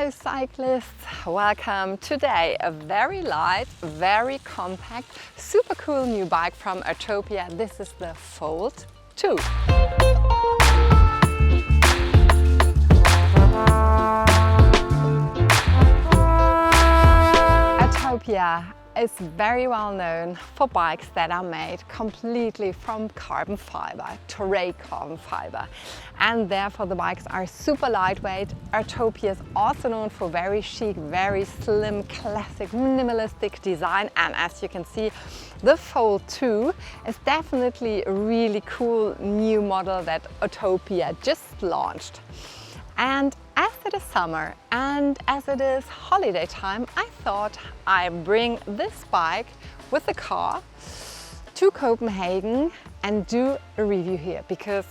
Hello cyclists, welcome. Today a very light, very compact, super cool new bike from Urtopia. This is the Fold 2. Urtopia is very well known for bikes that are made completely from carbon fiber, curate carbon fiber, and therefore the bikes are super lightweight. Urtopia is also known for very chic, very slim, classic, minimalistic design, and as you can see, the Fold 2 is definitely a really cool new model that Urtopia just launched. And as it is summer and as it is holiday time, I thought I'd bring this bike with the car to Copenhagen and do a review here, because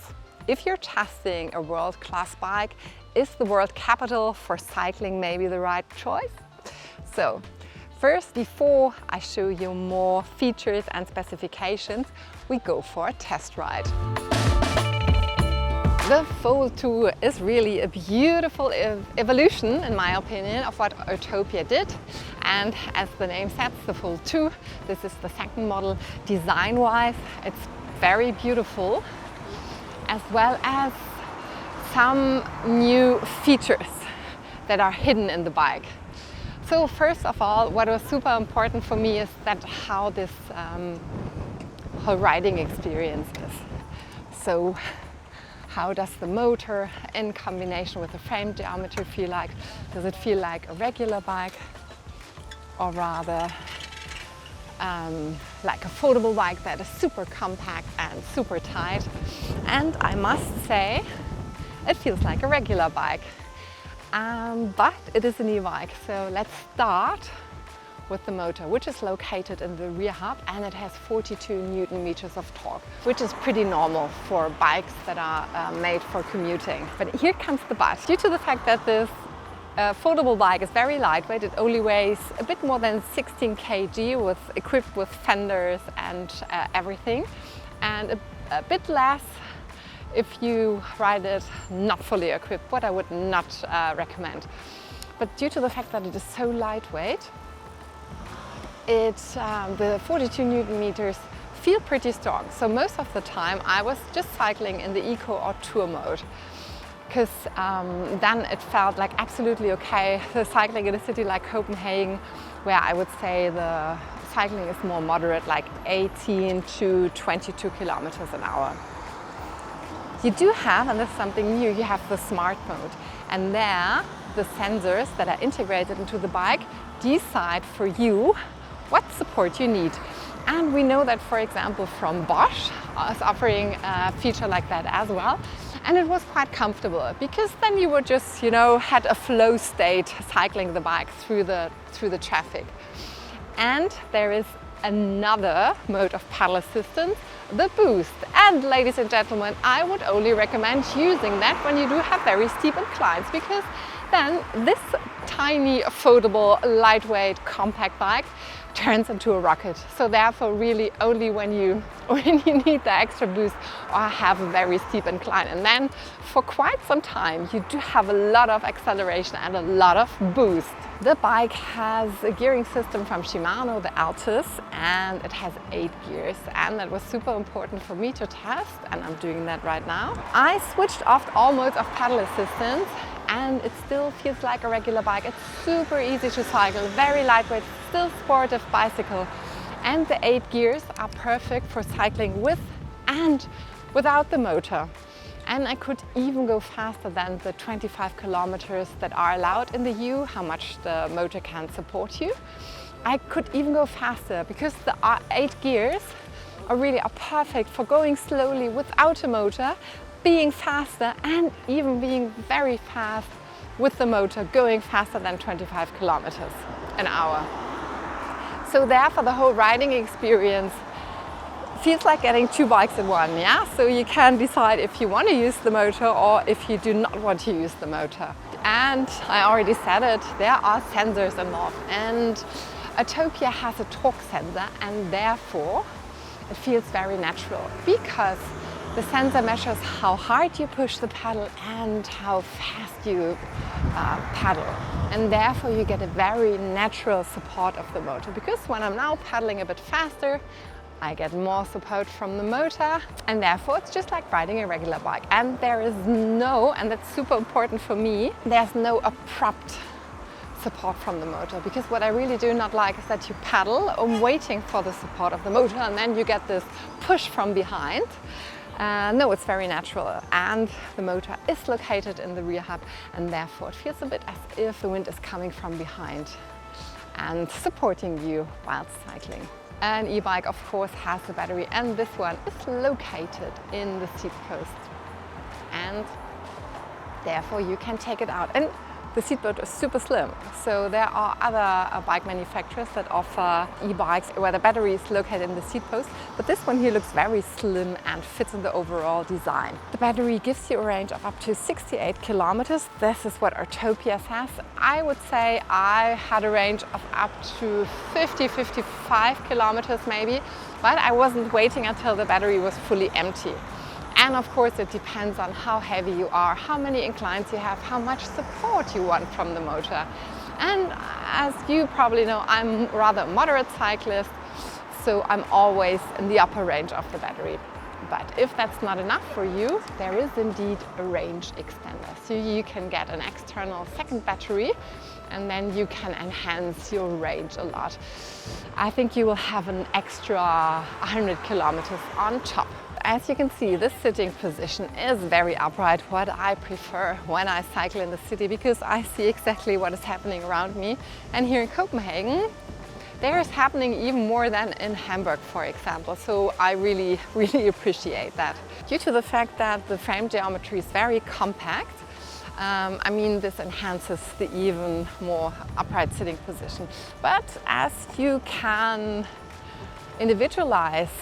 if you're testing a world-class bike, is the world capital for cycling maybe the right choice? So first, before I show you more features and specifications, we go for a test ride. The Fold 2 is really a beautiful evolution, in my opinion, of what Urtopia did. And as the name says, the Fold 2, this is the second model. Design-wise, it's very beautiful, as well as some new features that are hidden in the bike. So first of all, what was super important for me is that how this whole riding experience is. So how does the motor in combination with the frame geometry feel like? Does it feel like a regular bike, or rather like a foldable bike that is super compact and super tight? And I must say, it feels like a regular bike, but it is an e-bike. So let's start with the motor, which is located in the rear hub, and it has 42 Newton meters of torque, which is pretty normal for bikes that are made for commuting. But here comes the but. Due to the fact that this foldable bike is very lightweight, it only weighs a bit more than 16 kg, equipped with fenders and everything, and a bit less if you ride it not fully equipped, what I would not recommend. But due to the fact that it is so lightweight, the 42 Newton meters feel pretty strong. So most of the time I was just cycling in the eco or tour mode, because then it felt like absolutely okay. The cycling in a city like Copenhagen, where I would say the cycling is more moderate, like 18 to 22 kilometers an hour. You do have, and this is something new, you have the smart mode, and there the sensors that are integrated into the bike decide for you what support you need. And we know that, for example, from Bosch is offering a feature like that as well. And it was quite comfortable, because then you would just, had a flow state cycling the bike through the traffic. And there is another mode of pedal assistance, the boost. And ladies and gentlemen, I would only recommend using that when you do have very steep inclines, because then this tiny, foldable, lightweight, compact bike turns into a rocket. So therefore, really only when you need the extra boost or have a very steep incline. And then for quite some time, you do have a lot of acceleration and a lot of boost. The bike has a gearing system from Shimano, the Altus, and it has 8 gears. And that was super important for me to test, and I'm doing that right now. I switched off all modes of pedal assistance, and it still feels like a regular bike. It's super easy to cycle, very lightweight, still sportive bicycle. And the 8 gears are perfect for cycling with and without the motor. And I could even go faster than the 25 kilometers that are allowed in the EU, how much the motor can support you. I could even go faster, because the 8 gears are perfect for going slowly without a motor, being faster, and even being very fast with the motor, going faster than 25 kilometers an hour. So therefore the whole riding experience feels like getting 2 bikes in one, yeah? So you can decide if you want to use the motor or if you do not want to use the motor. And I already said it, there are sensors involved, and Urtopia has a torque sensor, and therefore it feels very natural, because The sensor measures how hard you push the pedal and how fast you pedal. And therefore you get a very natural support of the motor, because when I'm now pedaling a bit faster, I get more support from the motor, and therefore it's just like riding a regular bike. And there is no, and that's super important for me, there's no abrupt support from the motor, because what I really do not like is that you pedal waiting for the support of the motor and then you get this push from behind. No, it's very natural, and the motor is located in the rear hub, and therefore it feels a bit as if the wind is coming from behind and supporting you while cycling. An e-bike of course has a battery, and this one is located in the seat post, and therefore you can take it out. And the seat post is super slim, so there are other bike manufacturers that offer e-bikes where the battery is located in the seat post, but this one here looks very slim and fits in the overall design. The battery gives you a range of up to 68 kilometers. This is what Urtopia says. I would say I had a range of up to 50-55 kilometers maybe, but I wasn't waiting until the battery was fully empty. And of course it depends on how heavy you are, how many inclines you have, how much support you want from the motor. And as you probably know, I'm rather a moderate cyclist, so I'm always in the upper range of the battery. But if that's not enough for you, there is indeed a range extender. So you can get an external second battery, and then you can enhance your range a lot. I think you will have an extra 100 kilometers on top. As you can see, this sitting position is very upright, what I prefer when I cycle in the city, because I see exactly what is happening around me. And here in Copenhagen, there is happening even more than in Hamburg, for example. So I really appreciate that. Due to the fact that the frame geometry is very compact, I mean, this enhances the even more upright sitting position. But as you can individualize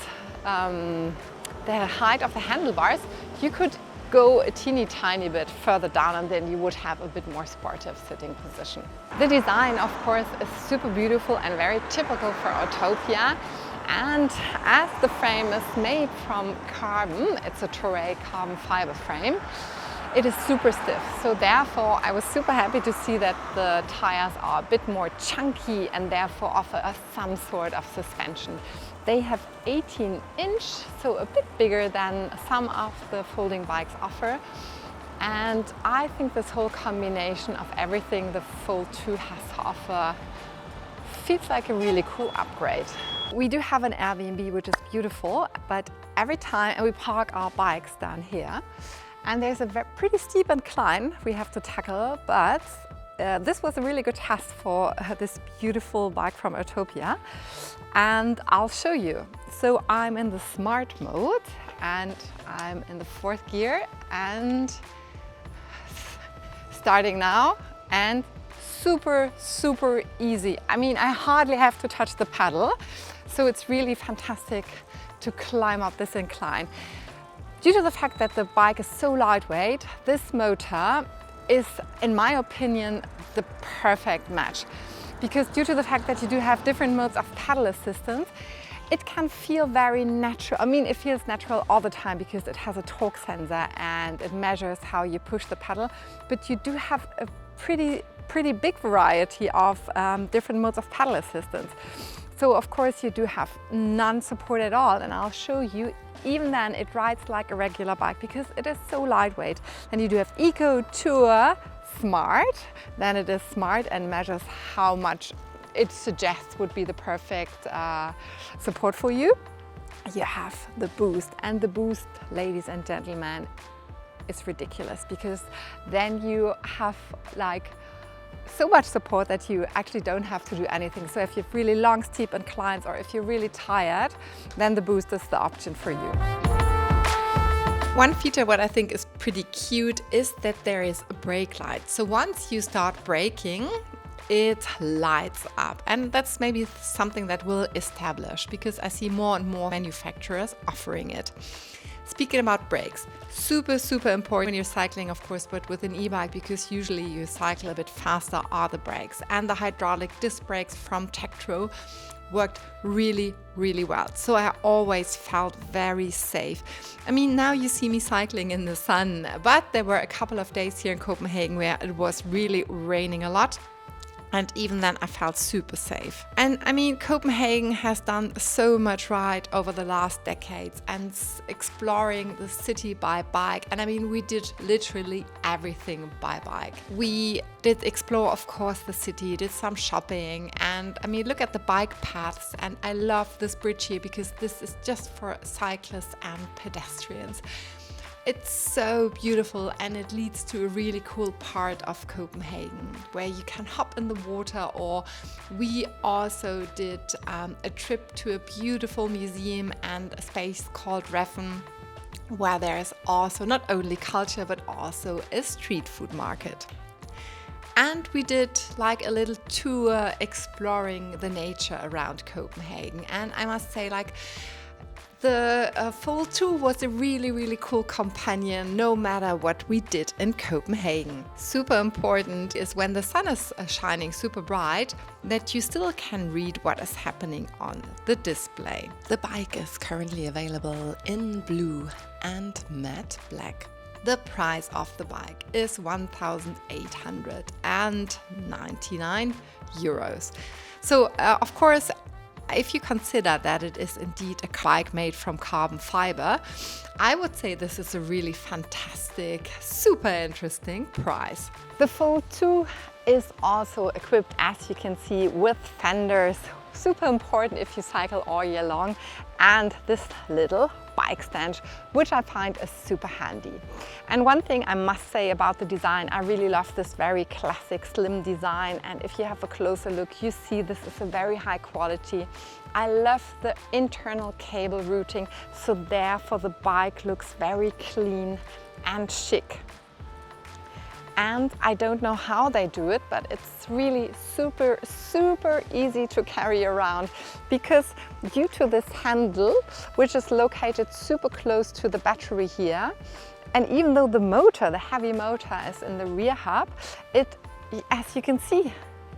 the height of the handlebars, you could go a teeny tiny bit further down, and then you would have a bit more sportive sitting position. The design, of course, is super beautiful and very typical for Urtopia. And as the frame is made from carbon, it's a curate carbon fiber frame, it is super stiff. So therefore I was super happy to see that the tires are a bit more chunky and therefore offer us some sort of suspension. They have 18-inch, so a bit bigger than some of the folding bikes offer. And I think this whole combination of everything the Fold 2 has to offer feels like a really cool upgrade. We do have an Airbnb, which is beautiful, but every time we park our bikes down here, and there's a pretty steep incline we have to tackle, but this was a really good test for this beautiful bike from Urtopia, and I'll show you. So I'm in the smart mode and I'm in the 4th gear and starting now, and super easy. I mean, I hardly have to touch the pedal, so it's really fantastic to climb up this incline. Due to the fact that the bike is so lightweight, this motor is, in my opinion, the perfect match. Because due to the fact that you do have different modes of pedal assistance, it can feel very natural. I mean, it feels natural all the time because it has a torque sensor and it measures how you push the pedal. But you do have a pretty big variety of different modes of pedal assistance. So of course you do have none support at all, and I'll show you. Even then it rides like a regular bike because it is so lightweight. And you do have Eco, Tour, Smart, then it is Smart and measures how much it suggests would be the perfect support for you. You have the Boost, and the Boost, ladies and gentlemen, is ridiculous because then you have like so much support that you actually don't have to do anything. So if you have really long steep inclines or if you're really tired, then the Boost is the option for you. One feature what I think is pretty cute is that there is a brake light. So once you start braking, it lights up, and that's maybe something that will establish because I see more and more manufacturers offering it. Speaking about brakes, super important when you're cycling, of course, but with an e-bike, because usually you cycle a bit faster, are the brakes. And the hydraulic disc brakes from Tektro worked really, really well. So I always felt very safe. I mean, now you see me cycling in the sun, but there were a couple of days here in Copenhagen where it was really raining a lot. And even then I felt super safe. And I mean, Copenhagen has done so much right over the last decades and exploring the city by bike. And I mean, we did literally everything by bike. We did explore, of course, the city, did some shopping. And I mean, look at the bike paths. And I love this bridge here because this is just for cyclists and pedestrians. It's so beautiful and it leads to a really cool part of Copenhagen where you can hop in the water, or we also did a trip to a beautiful museum and a space called Reffen, where there's also not only culture but also a street food market. And we did like a little tour exploring the nature around Copenhagen, and I must say, like, the Fold 2 was a really, really cool companion no matter what we did in Copenhagen. Super important is when the sun is shining super bright that you still can read what is happening on the display. The bike is currently available in blue and matte black. The price of the bike is 1,899 euros. So of course, if you consider that it is indeed a bike made from carbon fiber, I would say this is a really fantastic, super interesting price. The Fold 2 is also equipped, as you can see, with fenders, super important if you cycle all year long, and this little bike stand, which I find is super handy. And one thing I must say about the design, I really love this very classic slim design, and if you have a closer look, you see this is a very high quality. I love the internal cable routing, so therefore the bike looks very clean and chic. And I don't know how they do it, but it's really super, super easy to carry around, because due to this handle, which is located super close to the battery here, and even though the motor, the heavy motor, is in the rear hub, it, as you can see,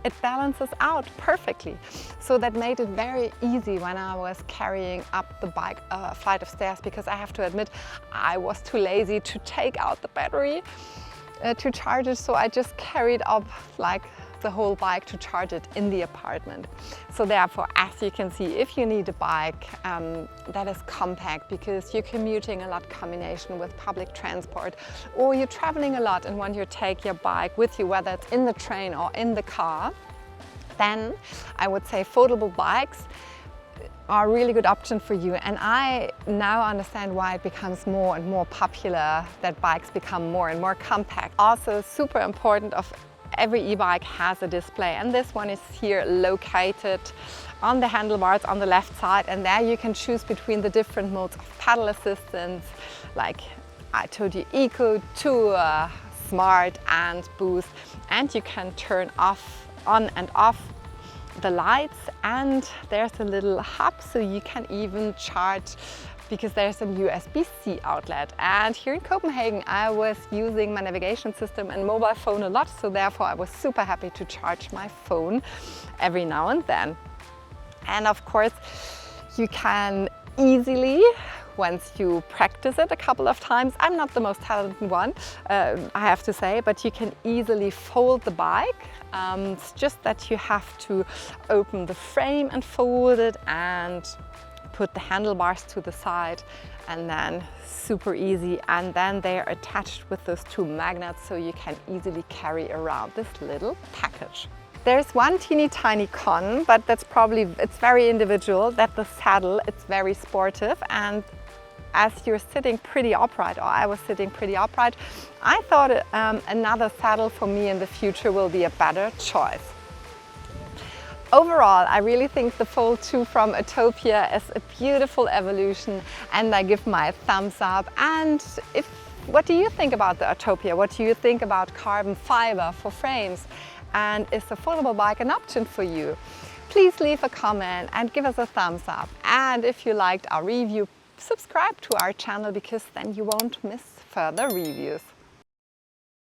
it balances out perfectly. So that made it very easy when I was carrying up the bike flight of stairs, because I have to admit, I was too lazy to take out the battery to charge it, so I just carried up like the whole bike to charge it in the apartment. So therefore, as you can see, if you need a bike that is compact because you're commuting a lot combination with public transport, or you're traveling a lot and want to take your bike with you, whether it's in the train or in the car, then I would say foldable bikes are a really good option for you. And I now understand why it becomes more and more popular, that bikes become more and more compact. Also super important, of every e-bike has a display, and this one is here located on the handlebars on the left side, and there you can choose between the different modes of pedal assistance, like I told you, Eco, Tour, Smart and Boost, and you can turn on and off the lights, and there's a little hub so you can even charge, because there's a USB-C outlet. And here in Copenhagen I was using my navigation system and mobile phone a lot, so therefore I was super happy to charge my phone every now and then. And of course you can easily, once you practice it a couple of times, I'm not the most talented one, I have to say, but you can easily fold the bike. It's just that you have to open the frame and fold it and put the handlebars to the side, and then super easy. And then they're attached with those two magnets, so you can easily carry around this little package. There's one teeny tiny con, but that's probably, it's very individual, that the saddle, it's very sportive, and as you're sitting pretty upright, or I was sitting pretty upright, I thought another saddle for me in the future will be a better choice. Overall, I really think the Fold 2 from Urtopia is a beautiful evolution, and I give my thumbs up. And what do you think about the Urtopia? What do you think about carbon fiber for frames? And is the foldable bike an option for you? Please leave a comment and give us a thumbs up. And if you liked our review, subscribe to our channel, because then you won't miss further reviews.